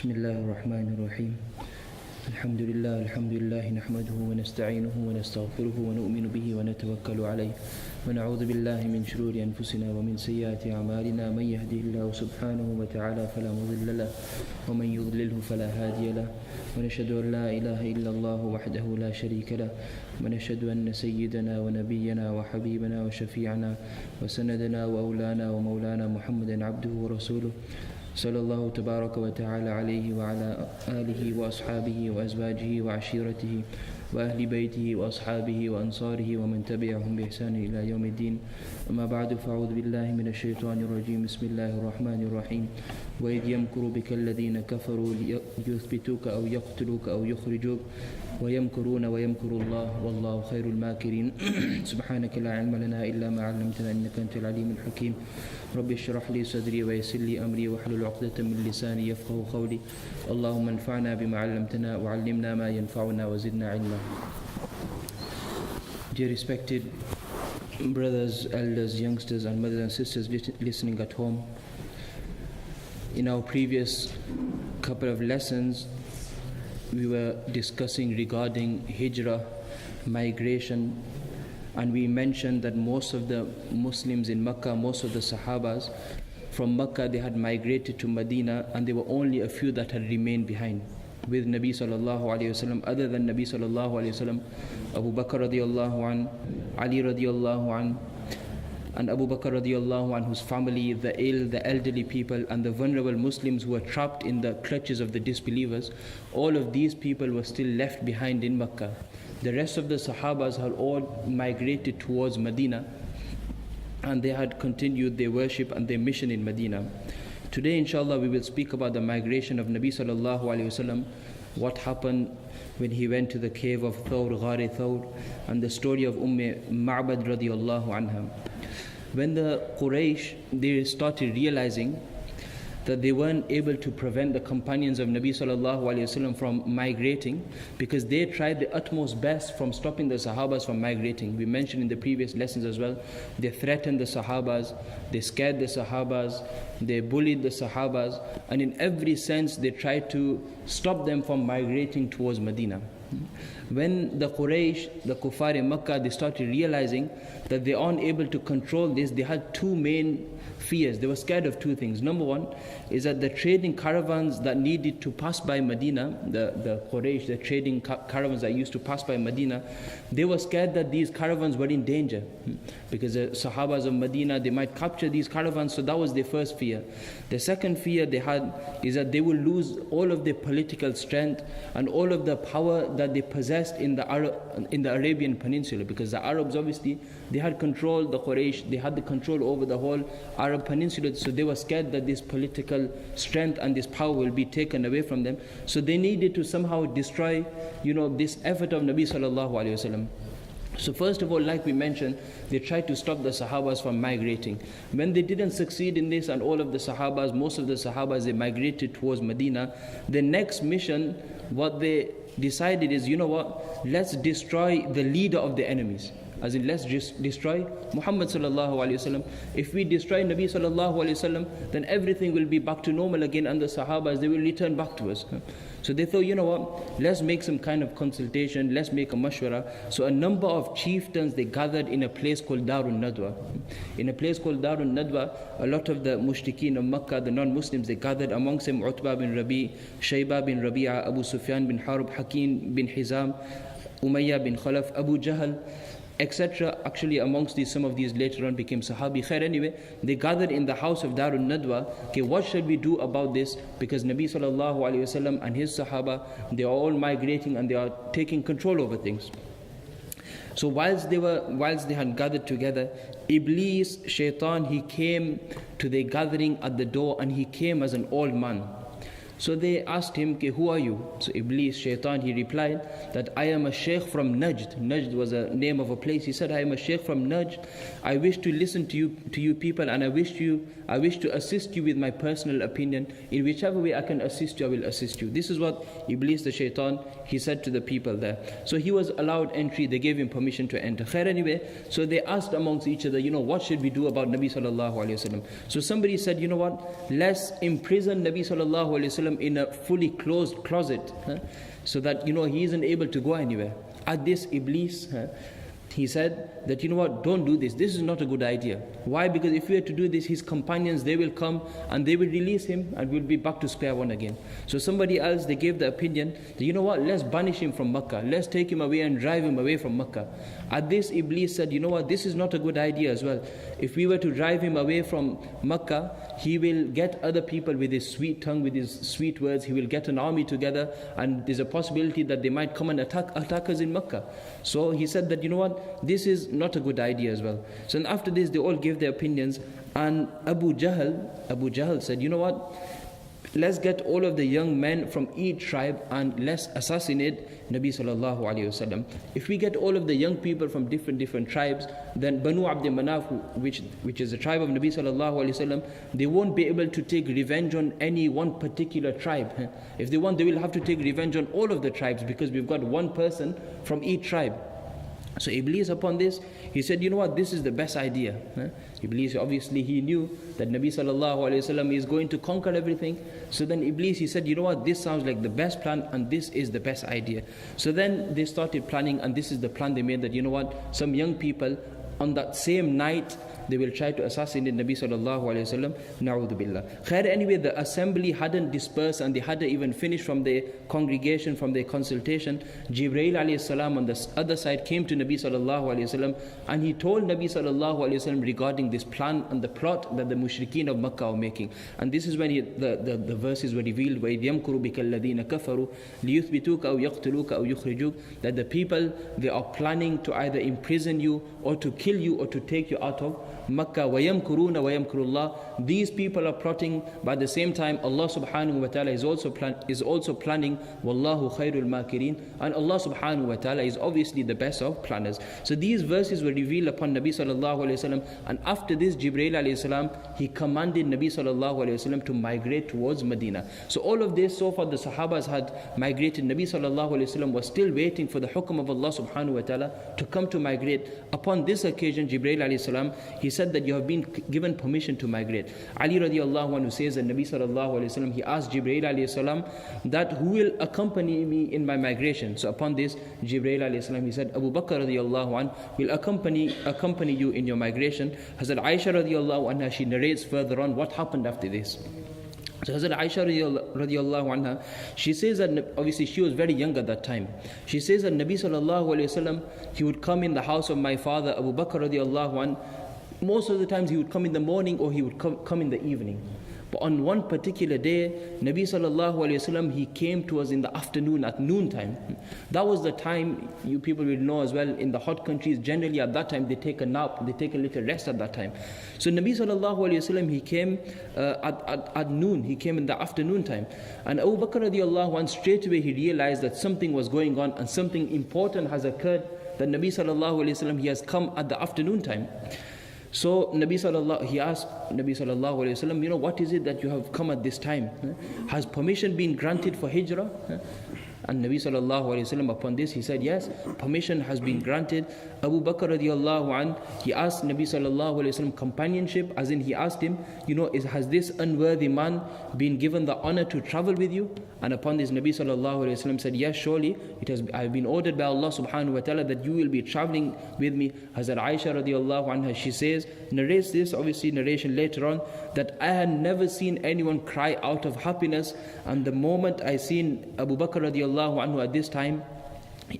بسم الله الرحمن الرحيم الحمد لله نحمده ونستعينه ونستغفره ونؤمن به ونتوكل عليه ونعوذ بالله من شرور أنفسنا ومن سيئات أعمالنا من يهده الله سبحانه وتعالى فلا مضل له ومن يضلله فلا هادي له ونشهد أن لا إله إلا الله وحده لا شريك له ونشهد أن سيدنا ونبينا وحبيبنا وشفيعنا وسندنا وأولانا ومولانا محمدا عبده ورسوله صلى الله تبارك وتعالى عليه وعلى آله وأصحابه وأزواجه وعشيرته وأهل بيته وأصحابه وأنصاره ومن تبعهم بإحسان إلى يوم الدين. أما بعد فأعوذ بالله من الشيطان الرجيم. بسم الله الرحمن الرحيم. وإذ يمكر بك الذين كفروا ليثبتوك أو يقتلوك أو يخرجوك ويمكرون ويمكر الله والله خير الماكرين. سبحانك لا علم لنا إلا ما علمتنا إنك أنت العليم الحكيم. رب اشرح لي صدري ويسر لي أمري واحلل عقدة من لساني يفقهوا قولي. اللهم انفعنا بما علمتنا وعلمنا ما ينفعنا وزدنا علما. Dear respected brothers, elders, youngsters and mothers and sisters listening at home, in our previous couple of lessons we were discussing regarding hijrah, migration, and we mentioned that most of the Muslims in Makkah, most of the Sahabas from Makkah, they had migrated to Medina, and there were only a few that had remained behind with Nabi sallallahu alayhi wasallam. Other than Nabi sallallahu alayhi wasallam, Abu Bakr radiallahu an, Ali radiallahu an, and Abu Bakr radiallahu an, whose family, the ill, the elderly people, and the vulnerable Muslims who were trapped in the clutches of the disbelievers, all of these people were still left behind in Makkah. The rest of the Sahabas had all migrated towards Medina, and they had continued their worship and their mission in Medina. Today, inshallah, we will speak about the migration of Nabi sallallahu alayhi wasallam, what happened when he went to the cave of Thawr, Ghar Thawr, and the story of Ma'bad radiallahu anha. When the Quraysh, they started realizing that they weren't able to prevent the companions of Nabi sallallahu alayhi wasallam from migrating, because they tried the utmost best from stopping the Sahabas from migrating. We mentioned in the previous lessons as well, they threatened the Sahabas, they scared the Sahabas, they bullied the Sahabas, and in every sense they tried to stop them from migrating towards Medina. When the Quraysh, the Kuffar in Makkah, they started realizing that they aren't able to control this, they had two main fears. They were scared of two things. Number one is that the trading caravans that needed to pass by Medina, the Quraysh, the trading caravans that used to pass by Medina, they were scared that these caravans were in danger, because the Sahabas of Medina, they might capture these caravans. So that was their first fear. The second fear they had is that they will lose all of their political strength and all of the power that they possessed in the Arabian Peninsula, because the Arabs, obviously, they had control, the Quraysh, they had the control over the whole Arab Peninsula. So they were scared that this political strength and this power will be taken away from them. So they needed to somehow destroy, this effort of Nabi sallallahu alayhi wasallam. So first of all, like we mentioned, they tried to stop the Sahabas from migrating. When they didn't succeed in this, and all of the Sahabas, most of the Sahabas, they migrated towards Medina, the next mission, what they decided is, let's destroy the leader of the enemies. As in, let's just destroy Muhammad sallallahu alayhi wasallam. If we destroy Nabi sallallahu alayhi wasallam, then everything will be back to normal again, and the Sahabas, they will return back to us. So they thought, let's make some kind of consultation, let's make a mashwara. So a number of chieftains, they gathered in a place called Darun Nadwa. In a place called Darun Nadwa, a lot of the mushrikeen of Makkah, the non-Muslims, they gathered amongst them Utbah bin Rabi, Shaybah bin Rabi'a, Abu Sufyan bin Harb, Hakim bin Hizam, Umayyah bin Khalaf, Abu Jahl, etc. Actually, amongst these, some of these later on became Sahabi. Khair, anyway, they gathered in the house of Darun Nadwa. Okay, what shall we do about this? Because Nabi sallallahu alayhi wasallam and his Sahaba, they are all migrating and they are taking control over things. So whilst they had gathered together, Iblis, Shaitan, he came to their gathering at the door, and he came as an old man. So they asked him, who are you? So Iblis, Shaitan, he replied that I am a sheikh from Najd. Najd was a name of a place. He said, I am a sheikh from Najd. I wish to listen to you people, and I wish to assist you with my personal opinion. In whichever way I can assist you, I will assist you. This is what Iblis, the Shaitan, he said to the people there. So he was allowed entry. They gave him permission to enter. Khair, anyway, so they asked amongst each other, what should we do about Nabi sallallahu alayhi wasallam? So somebody said, let's imprison Nabi sallallahu alayhi wasallam wasallam in a fully closed closet, so that he isn't able to go anywhere. At this, Iblis, he said that, don't do this. This is not a good idea. Why? Because if we were to do this, his companions, they will come and they will release him and we'll be back to square one again. So somebody else, they gave the opinion that, let's banish him from Makkah. Let's take him away and drive him away from Makkah. At this, Iblis said, this is not a good idea as well. If we were to drive him away from Makkah, he will get other people with his sweet tongue, with his sweet words. He will get an army together, and there's a possibility that they might come and attack us in Makkah. So he said that, this is not a good idea as well. So after this, they all gave their opinions, and Abu Jahl said, let's get all of the young men from each tribe and let's assassinate Nabi sallallahu alayhi wasallam. If we get all of the young people from different tribes, then Banu Abd Manaf, which is the tribe of Nabi sallallahu alayhi wasallam, they won't be able to take revenge on any one particular tribe. If they want, they will have to take revenge on all of the tribes, because we've got one person from each tribe. So Iblis, upon this, he said, this is the best idea. Iblis, obviously, he knew that Nabi sallallahu alayhi wasallam is going to conquer everything. So then Iblis, he said, this sounds like the best plan, and this is the best idea. So then they started planning, and this is the plan they made, that some young people on that same night, they will try to assassinate Nabi sallallahu alayhi wasallam. Na'udhu billah. Khair, anyway, the assembly hadn't dispersed and they hadn't even finished from their congregation, from their consultation. Jibreel alayhi salam on the other side came to Nabi sallallahu alayhi wasallam, and he told Nabi sallallahu alayhi wasallam regarding this plan and the plot that the mushrikeen of Makkah were making. And this is when the verses were revealed, وَإِذْ يَمْكُرُ بِكَ الَّذِينَ كَفَرُوا لِيُثْبِتُوكَ أَوْ يَقْتُلُوكَ أَوْ يُخْرِجُوكَ, that the people, they are planning to either imprison you or to kill you or to take you out of Makkah. وَيَمْكُرُونَ وَيَمْكُرُ اللَّهِ. These people are plotting, but at the same time Allah subhanahu wa ta'ala is also planning. وَاللَّهُ خَيْرُ الْمَاكِرِينَ. And Allah subhanahu wa ta'ala is obviously the best of planners. So these verses were revealed upon Nabi sallallahu alayhi wasallam, and after this, Jibreel alayhi salam, he commanded Nabi sallallahu alayhi wasallam to migrate towards Medina. So all of this, so far the Sahabas had migrated. Nabi sallallahu alayhi wasallam was still waiting for the hukm of Allah subhanahu wa ta'ala to come to migrate. Upon this occasion, Jibreel alayhi salam, he said that you have been given permission to migrate. Ali radiallahu anhu says that Nabi sallallahu alayhi wasallam, he asked Jibreel alayhi salam that who will accompany me in my migration. So upon this, Jibreel alayhi salam, he said, Abu Bakr radiallahu anhu will accompany you in your migration. Hazrat Aisha radiallahu anha, she narrates further on what happened after this. So Hazrat Aisha radiallahu anha, she says that, obviously she was very young at that time. She says that Nabi sallallahu alayhi wasallam, he would come in the house of my father Abu Bakr radiallahu anhu. Most of the times he would come in the morning or he would come in the evening. But on one particular day, Nabi sallallahu alayhi wasallam, he came to us in the afternoon at noontime. That was the time, you people will know as well, in the hot countries, generally at that time they take a nap, they take a little rest at that time. So Nabi sallallahu alayhi wasallam, he came at noon, he came in the afternoon time. And Abu Bakr radiallahu anh, straight away he realized that something was going on and something important has occurred, that Nabi sallallahu alayhi wasallam, he has come at the afternoon time. So he asked Nabi sallallahu alayhi wasallam, what is it that you have come at this time? Has permission been granted for hijrah? And Nabi sallallahu alayhi wasallam, upon this, he said, yes, permission has been granted. Abu Bakr radiallahu anh, he asked Nabi sallallahu alayhi wasallam companionship, as in he asked him, has this unworthy man been given the honor to travel with you? And upon this, Nabi sallallahu alayhi wasallam said, yes, surely I have been ordered by Allah subhanahu wa ta'ala that you will be traveling with me. Hazrat Aisha radiallahu anha, she says, narrates this, obviously narration later on, that I had never seen anyone cry out of happiness, and the moment I seen Abu Bakr radiallahu anhu at this time,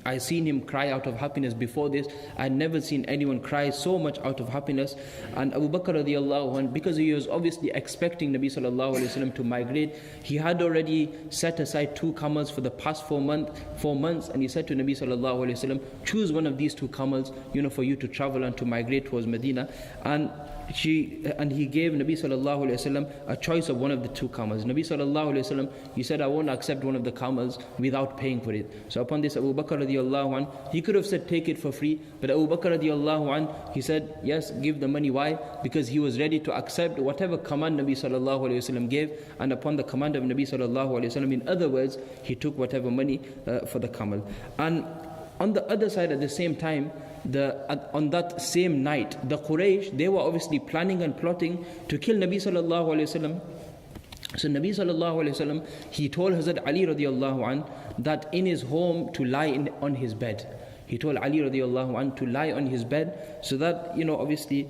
I seen him cry out of happiness. Before this, I had never seen anyone cry so much out of happiness. And Abu Bakr radiallahu anh, because he was obviously expecting Nabi sallallahu alayhi wasallam to migrate, he had already set aside 2 camels for the past 4 months, and he said to Nabi sallallahu alayhi wasallam, choose one of these 2 camels, for you to travel and to migrate towards Medina. And he gave Nabi sallallahu alayhi wasallam a choice of one of the 2 camels. Nabi sallallahu alayhi wasallam, he said, I won't accept one of the camels without paying for it. So upon this, Abu Bakr radiallahu anh, he could have said take it for free, but Abu Bakr radiallahu anh, he said yes, give the money. Why? Because he was ready to accept whatever command Nabi sallallahu alayhi wasallam gave, and upon the command of Nabi sallallahu alayhi wasallam, in other words, he took whatever money for the camel. And on the other side, at the same time, on that same night, the Quraysh, they were obviously planning and plotting to kill Nabi sallallahu alayhi wasallam. So Nabi sallallahu alayhi wasallam, he told Hazrat Ali radiallahu an that in his home to lie on his bed. He told Ali radiallahu an to lie on his bed, so that, obviously,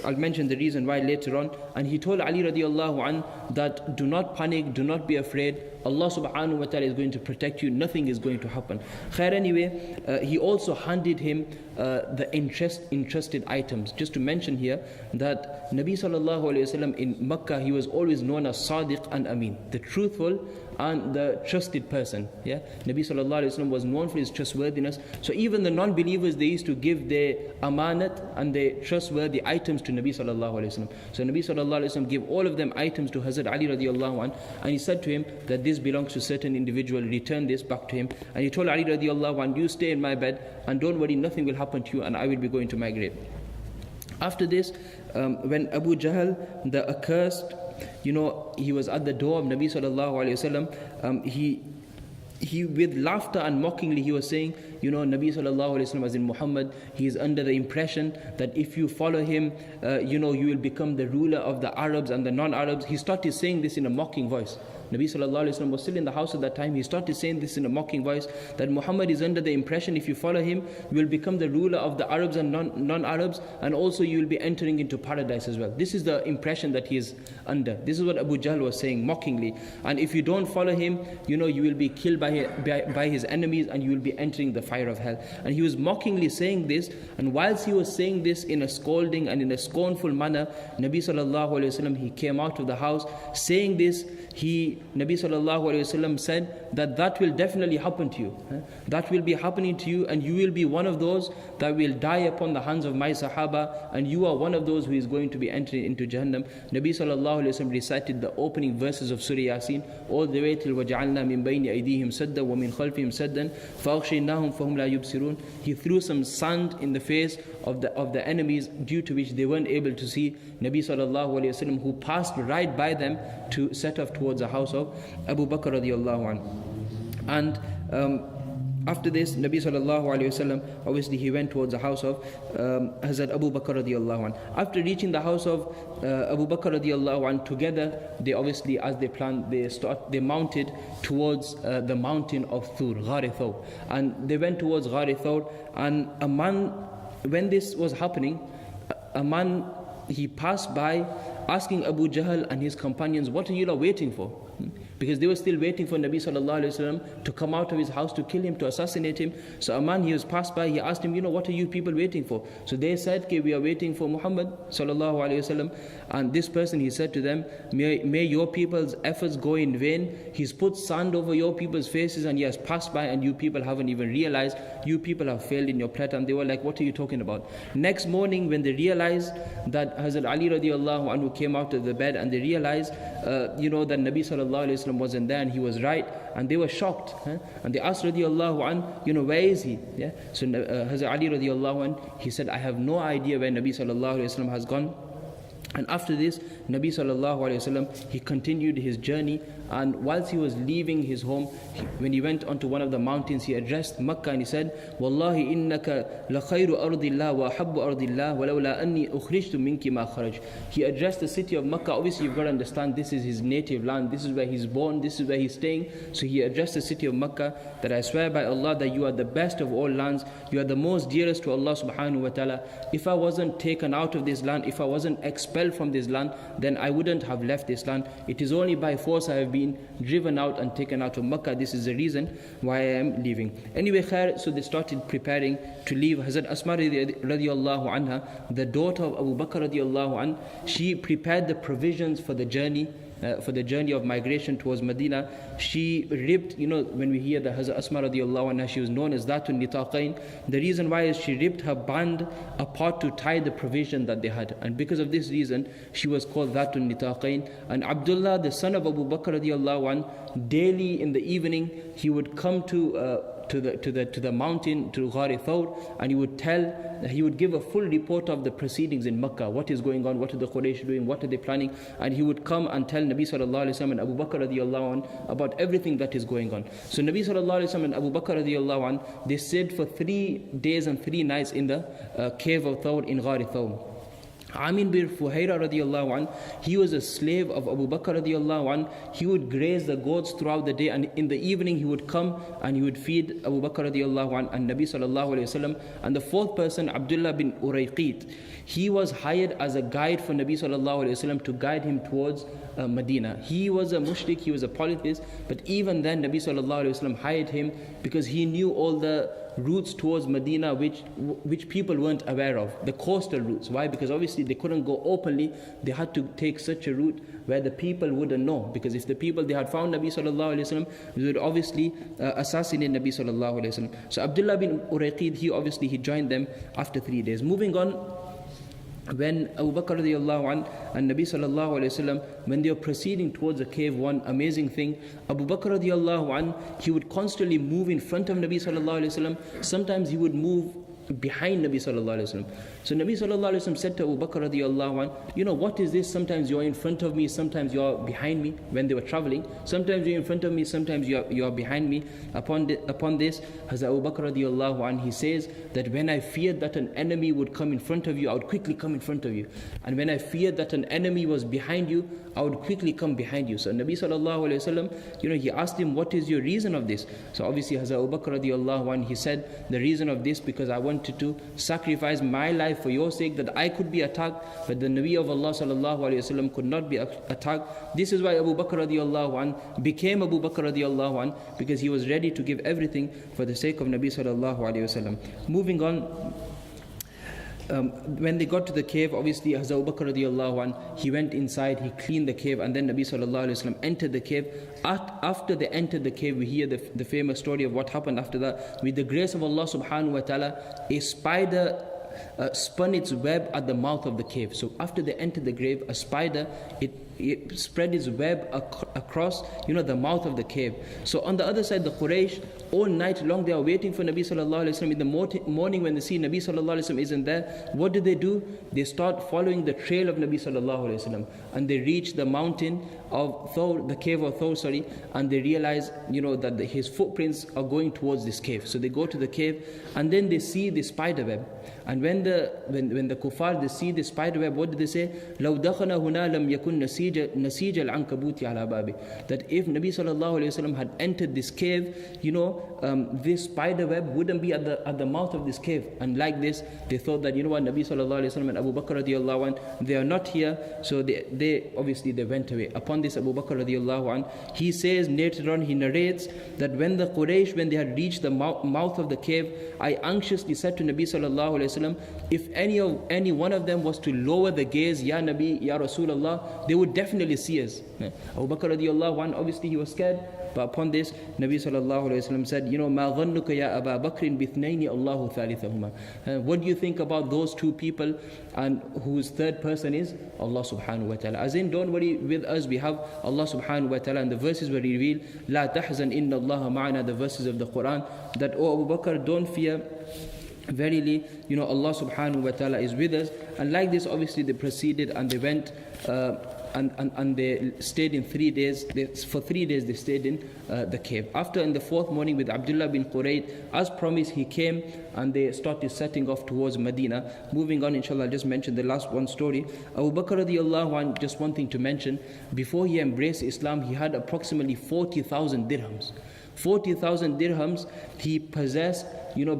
I'll mention the reason why later on. And he told Ali radiallahu an that do not panic, do not be afraid. Allah subhanahu wa ta'ala is going to protect you. Nothing is going to happen. Khair, anyway, he also handed him the entrusted items. Just to mention here that Nabi sallallahu alayhi wasallam in Makkah, he was always known as Sadiq and Amin, the truthful and the trusted person. Yeah, Nabi sallallahu alayhi wasallam was known for his trustworthiness. So even the non-believers, they used to give their amanat and their trustworthy items to Nabi sallallahu alayhi wasallam. So Nabi sallallahu alayhi wasallam gave all of them items to Hazrat Ali radiallahu anh, and he said to him that this belongs to certain individual, return this back to him. And he told Ali radiallahu anh, you stay in my bed and don't worry, nothing will happen to you, and I will be going to my grave. After this, when Abu Jahl, the accursed, he was at the door of Nabi sallallahu alayhi wasallam, he with laughter and mockingly he was saying, Nabi sallallahu alayhi wasallam, as in Muhammad, he is under the impression that if you follow him, you will become the ruler of the Arabs and the non-Arabs. He started saying this in a mocking voice. Nabi sallallahu alayhi wasallam was still in the house at that time. He started saying this in a mocking voice, that Muhammad is under the impression if you follow him, you will become the ruler of the Arabs and non-Arabs, and also you will be entering into paradise as well. This is the impression that he is under. This is what Abu Jahl was saying mockingly. And if you don't follow him, you will be killed by his enemies, and you will be entering the fire of hell. And he was mockingly saying this, and whilst he was saying this in a scolding and in a scornful manner, Nabi sallallahu alayhi wasallam, he came out of the house saying this. Nabi sallallahu alayhi wasallam said that will definitely happen to you. That will be happening to you, and you will be one of those that will die upon the hands of my Sahaba, and you are one of those who is going to be entering into Jahannam. Nabi sallallahu alayhi wasallam recited the opening verses of Surah Yasin all the way till وَجَعَلْنَا مِن بَيْنِ أَيْدِيهِمْ سَدًّا وَمِنْ خَلْفِهِمْ سَدًّا فَأَغْشَيْنَاهُمْ فَهُمْ لَا يُبْصِرُونَ. He threw some sand in the face of the enemies, due to which they weren't able to see Nabi sallallahu alayhi wasallam, who passed right by them to set off towards the house of Abu Bakr radiallahu anhu. And after this, Nabi sallallahu alayhi wasallam, obviously he went towards the house of Hazrat Abu Bakr radiallahu anhu. After reaching the house of Abu Bakr radiallahu anhu, together they obviously, as they planned, they mounted towards the mountain of Thur, Ghar Thawr, and they went towards Ghar Thawr. And a man, when this was happening, a man, he passed by asking Abu Jahl and his companions, what are you waiting for? Because they were still waiting for Nabi sallallahu alayhi wasallam to come out of his house to kill him, to assassinate him. So a man, he was passed by, he asked him, what are you people waiting for? So they said, okay, we are waiting for Muhammad sallallahu alayhi wasallam. And this person, he said to them, may your people's efforts go in vain. He's put sand over your people's faces and he has passed by, and you people haven't even realized. You people have failed in your pledge. And they were like, what are you talking about? Next morning, when they realized that Hazrat Ali radiallahu anhu came out of the bed, and they realized that Nabi sallallahu alayhi wasallam wasn't there and he was right, and they were shocked, and they asked radiallahu anhu, where is he? So Hazrat Ali radiallahu anhu, he said, I have no idea where Nabi sallallahu alayhi wasallam has gone. And after this, Nabi sallallahu alayhi wasallam, he continued his journey, and whilst he was leaving his home, when he went onto one of the mountains, he addressed Makkah and he said, Wallahi innaka la khayru ardillah wa habbu ardillah wa lawla anni ukhrijtu minki ma kharaj. He addressed the city of Makkah. Obviously you've got to understand, this is his native land, this is where he's born, this is where he's staying. So he addressed the city of Makkah that I swear by Allah that you are the best of all lands, you are the most dearest to Allah subhanahu wa ta'ala. If I wasn't taken out of this land, if I wasn't expelled from this land, then I wouldn't have left this land. It is only by force I have been driven out and taken out of Makkah. This is the reason why I am leaving. Anyway, khair, so they started preparing to leave. Hazrat Asma radiallahu anha, the daughter of Abu Bakr radiallahu anh, she prepared the provisions for the journey of migration towards Medina. She ripped, when we hear the Hazrat Asma radiallahu anha, she was known as Datun Nitaqain. The reason why is she ripped her band apart to tie the provision that they had, and because of this reason she was called Datun Nitaqain. And Abdullah, the son of Abu Bakr radiallahu anh, daily in the evening he would come to the mountain, to Ghar Thawr, and he would give a full report of the proceedings in Makkah, what is going on, what are the Quraysh doing, what are they planning, and he would come and tell Nabi sallallahu alayhi wasallam and Abu Bakr radiallahu anh about everything that is going on. So Nabi sallallahu alayhi wasallam and Abu Bakr radiallahu anh, they stayed for 3 days and 3 nights in the cave of Thawr in Ghar Thawr. Amin bin Fuhaira radiallahu an, he was a slave of Abu Bakr radiallahu an. He would graze the goats throughout the day, and in the evening he would come and he would feed Abu Bakr radiallahu an and Nabi sallallahu alayhi wasallam. And the fourth person, Abdullah bin Urayqit, he was hired as a guide for Nabi sallallahu alayhi wasallam to guide him towards Medina. He was a mushrik, he was a polytheist, but even then Nabi sallallahu alayhi wasallam hired him because he knew all the routes towards Medina which people weren't aware of, the coastal routes. Why? Because obviously they couldn't go openly, they had to take such a route where the people wouldn't know, because if the people, they had found Nabi sallallahu alayhi wasallam, they would obviously assassinate Nabi sallallahu alayhi wasallam. So Abdullah bin Urayqid, he joined them after 3 days. Moving on, when Abu Bakr radiallahu an and Nabi sallallahu alayhi wasallam, when they were proceeding towards the cave, one amazing thing, Abu Bakr radiallahu an, he would constantly move in front of Nabi sallallahu alayhi wasallam. Sometimes he would move behind Nabi sallallahu alayhi wasallam. So Nabi sallallahu alayhi wasallam said to Abu Bakr radiallahu an, what is this? Sometimes you are in front of me, sometimes you are behind me. When they were traveling, sometimes you are in front of me, sometimes you are behind me. Upon this, Hazrat Abu Bakr radiallahu an, he says that when I feared that an enemy would come in front of you, I would quickly come in front of you. And when I feared that an enemy was behind you, I would quickly come behind you. So Nabi sallallahu alayhi wasallam, he asked him, what is your reason of this? So obviously Hazrat Abu Bakr radiallahu an, he said, the reason of this, because I wanted to sacrifice my life for your sake, that I could be attacked, but the Nabi of Allah sallallahu alayhi wasallam could not be attacked. This is why Abu Bakr radiallahu an became Abu Bakr radiallahu an, because he was ready to give everything for the sake of Nabi sallallahu alayhi wasallam. Moving on, when they got to the cave, obviously Hazrat Abu Bakr radiallahu an, he went inside, he cleaned the cave, and then Nabi sallallahu alayhi wasallam entered the cave. After they entered the cave, we hear the famous story of what happened after that. With the grace of Allah subhanahu wa ta'ala, a spider spun its web at the mouth of the cave. So after they entered the grave, a spider, it spread its web across the mouth of the cave. So on the other side, the Quraysh, all night long they are waiting for Nabi sallallahu alayhi wasallam. In the morning when they see Nabi sallallahu alayhi wasallam isn't there, what do? They start following the trail of Nabi sallallahu alayhi wasallam, and they reach the mountain of Thawr, the cave of Thawr, and they realize that his footprints are going towards this cave. So they go to the cave, and then they see the spider web. And when the kuffar, they see the spider web, what do they say? لَوْ دَخَنَ هُنَا لَمْ يَكُنْ نَسِيجَ الْعَنْكَبُوتِ عَلَى بَابِ. That if Nabi sallallahu alayhi wasallam had entered this cave, this spider web wouldn't be at the mouth of this cave. And like this, they thought that Nabi sallallahu alayhi wasallam and Abu Bakr radiallahu an, they are not here. So they obviously went away. Upon this, Abu Bakr radiallahu an, he says, later on he narrates that when the Quraysh, when they had reached the mouth of the cave, I anxiously said to Nabi sallallahu alayhi wasallam, if any one of them was to lower the gaze, Ya Nabi, Ya Rasulullah, they would definitely see us. Abu Bakr radiallahu an, obviously he was scared, but upon this, Nabi sallallahu alayhi wasallam said, Ma dhannuka ya Aba Bakrin bithnayni Allahu thalithahuma. What do you think about those two people and whose third person is Allah subhanahu wa ta'ala? As in, don't worry, with us we have Allah subhanahu wa ta'ala, and the verses were revealed, La tahzan inna Allah ma'ana, the verses of the Quran, that, oh Abu Bakr, don't fear, verily, Allah subhanahu wa ta'ala is with us. And like this, obviously they proceeded and they went and they stayed in 3 days. For 3 days they stayed in the cave. After, in the 4th morning, with Abdullah bin Qurayd, as promised, he came and they started setting off towards Medina. Moving on, inshallah, I'll just mention the last one story. Abu Bakr radiallahu anh, just one thing to mention, before he embraced Islam, he had approximately 40,000 dirhams. 40,000 dirhams he possessed,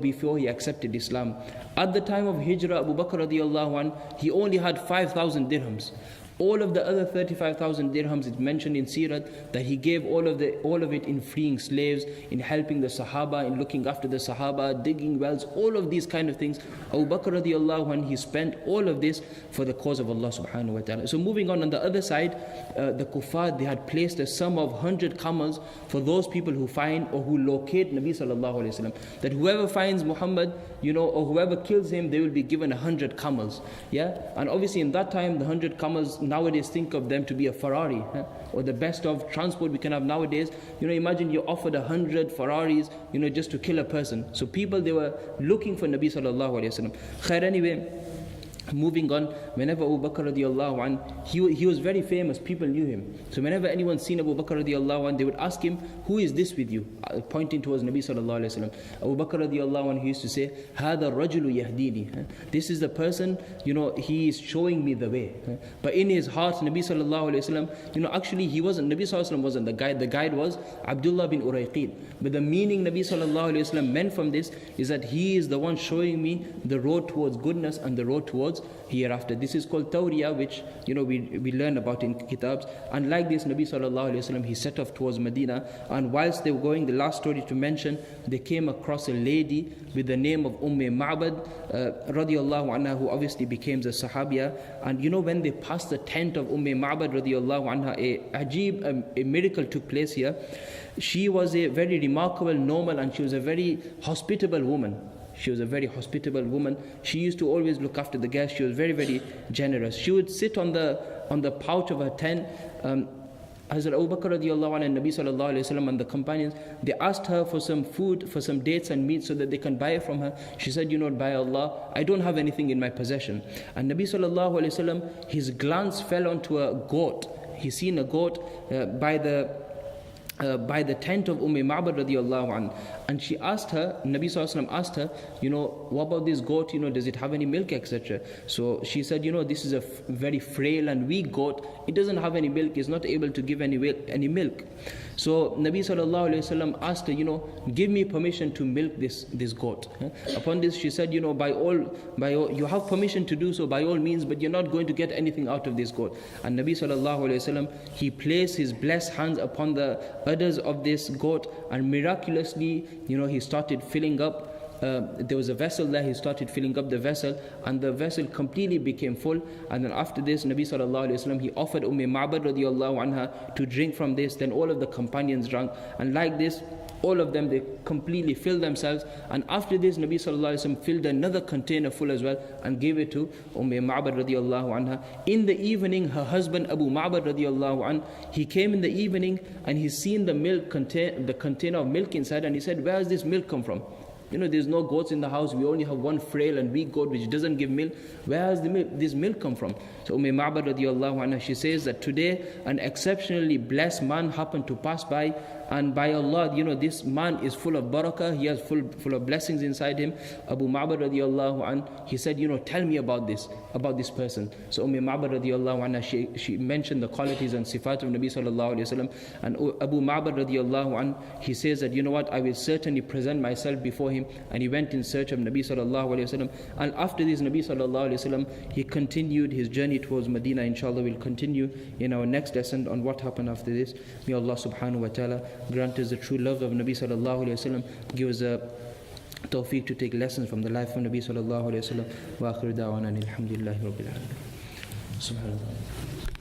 before he accepted Islam. At the time of Hijrah, Abu Bakr radiallahu anh, he only had 5,000 dirhams. All of the other 35,000 dirhams, it's mentioned in Seerah that he gave all of it in freeing slaves, in helping the Sahaba, in looking after the Sahaba, digging wells, all of these kind of things. Abu Bakr radiallahu anh, he spent all of this for the cause of Allah subhanahu wa ta'ala. So moving on the other side, the kuffar, they had placed a sum of 100 camels for those people who find or who locate Nabi sallallahu alayhi wasallam. That whoever finds Muhammad, or whoever kills him, they will be given 100 camels. Yeah, and obviously in that time, the 100 camels, nowadays think of them to be a Ferrari, or the best of transport we can have nowadays. Imagine you're offered 100 Ferraris, just to kill a person. So people, they were looking for Nabi sallallahu alayhi wasallam. Khair, anyway, Moving on, whenever Abu Bakr radiallahu an, he was very famous, people knew him. So whenever anyone seen Abu Bakr radiallahu an, they would ask him, who is this with you? Pointing towards Nabi sallallahu alayhi wa sallam. Abu Bakr radiallahu an, he used to say, هَذَا الرَّجُلُ يَهْدِينِ. This is the person, he is showing me the way. But in his heart, Nabi sallallahu alayhi wa sallam, actually he wasn't, Nabi sallallahu alayhi wa sallam wasn't the guide. The guide was Abdullah bin Urayqid. But the meaning Nabi sallallahu alayhi wa sallam meant from this is that he is the one showing me the road towards goodness and the road towards hereafter. This is called tawriya, which we learn about in kitabs. And like this, Nabi sallallahu alayhi wa sallam, he set off towards Medina, and whilst they were going, the last story to mention, they came across a lady with the name of Ma'bad radiallahu anha, who obviously became a sahabiya. And when they passed the tent of Ma'bad radiallahu anha, a miracle took place here. She was a very remarkable, normal, and she was a very hospitable woman. She was a very hospitable woman. She used to always look after the guests. She was very, very generous. She would sit on the pouch of her tent. Hazrat Abu Bakr radiallahu anhu and Nabi sallallahu alayhi wa sallam and the companions, they asked her for some food, for some dates and meat so that they can buy it from her. She said, by Allah, I don't have anything in my possession. And Nabi sallallahu alayhi wa sallam, his glance fell onto a goat. He seen a goat by the tent of Ma'bad radiallahu anhu. And she asked her, Nabi sallallahu alaihi wasallam asked her, what about this goat, does it have any milk, etc. So she said, this is a very frail and weak goat. It doesn't have any milk, it's not able to give any milk. So Nabi sallallahu alaihi wasallam asked her, give me permission to milk this goat. Upon this she said, by all, you have permission to do so by all means, but you're not going to get anything out of this goat. And Nabi sallallahu alaihi wasallam, he placed his blessed hands upon the udders of this goat, and miraculously, he started filling up. There was a vessel there, he started filling up the vessel, and the vessel completely became full. And then after this, Nabi sallallahu alaihi wasallam, he offered Ma'bad radiallahu anha to drink from this. Then all of the companions drank, and like this, all of them, they completely filled themselves. And after this, Nabi sallallahu alaihi wasallam filled another container full as well and gave it to Ma'bad radiallahu anha. In the evening, her husband Abu Ma'bad radiallahu anha, he came in the evening and he seen the container of milk inside, and he said, where has this milk come from? There's no goats in the house. We only have one frail and weak goat which doesn't give milk. Where has this milk come from? So Ma'bad radiallahu anha, she says that today an exceptionally blessed man happened to pass by, and by Allah, this man is full of barakah. He has full of blessings inside him. Abu Ma'bad radiallahu anha, he said, tell me about this person. So Ma'bad radiallahu anha, she mentioned the qualities and sifat of Nabi sallallahu alayhi wasallam. And Abu Ma'bad radiallahu anha, he says that, I will certainly present myself before him. And he went in search of Nabi sallallahu alayhi wasallam. And after this, Nabi sallallahu alayhi wasallam, he continued his journey towards Medina. Inshallah, we'll continue in our next lesson on what happened after this. May Allah subhanahu wa ta'ala grant us the true love of Nabi sallallahu alayhi wasallam. Give us a tawfiq to take lessons from the life of Nabi sallallahu alayhi wasallam. Wa akhiru da'wana alhamdulillahi rabbil alamin. Subhanallah.